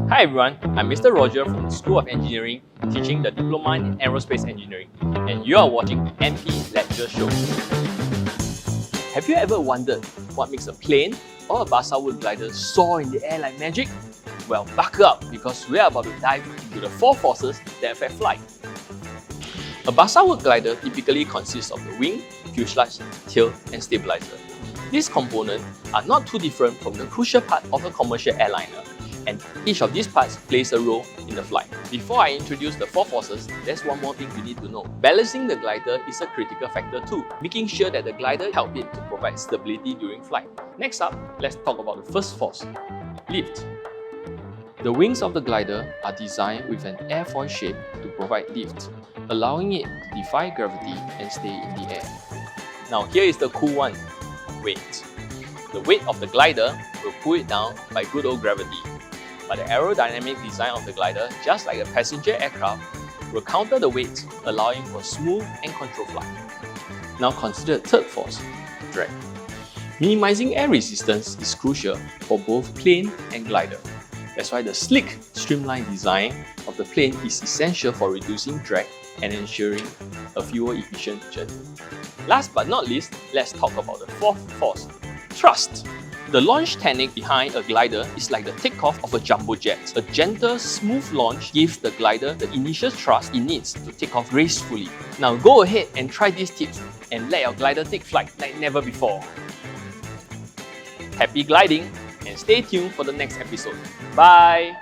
Hi everyone, I'm Mr. Roger from the School of Engineering, teaching the Diploma in Aerospace Engineering, and you are watching NP Lecture Show. Have you ever wondered what makes a plane or a balsa wood glider soar in the air like magic? Well, buckle up because we are about to dive into the 4 forces that affect flight. A balsa wood glider typically consists of the wing, fuselage, tail, and stabilizer. These components are not too different from the crucial part of a commercial airliner, and each of these parts plays a role in the flight. Before I introduce the 4 forces, there's one more thing you need to know. Balancing the glider is a critical factor too, making sure that the glider helps it to provide stability during flight. Next up, let's talk about the first force, lift. The wings of the glider are designed with an airfoil shape to provide lift, allowing it to defy gravity and stay in the air. Now here is the cool one, weight. The weight of the glider will pull it down by good old gravity. But the aerodynamic design of the glider, just like a passenger aircraft, will counter the weight, allowing for smooth and controlled flight. Now consider the third force, drag. Minimizing air resistance is crucial for both plane and glider. That's why the sleek, streamlined design of the plane is essential for reducing drag and ensuring a fuel-efficient journey. Last but not least, let's talk about the fourth force, thrust. The launch technique behind a glider is like the takeoff of a jumbo jet. A gentle, smooth launch gives the glider the initial thrust it needs to take off gracefully. Now go ahead and try these tips and let your glider take flight like never before. Happy gliding and stay tuned for the next episode. Bye!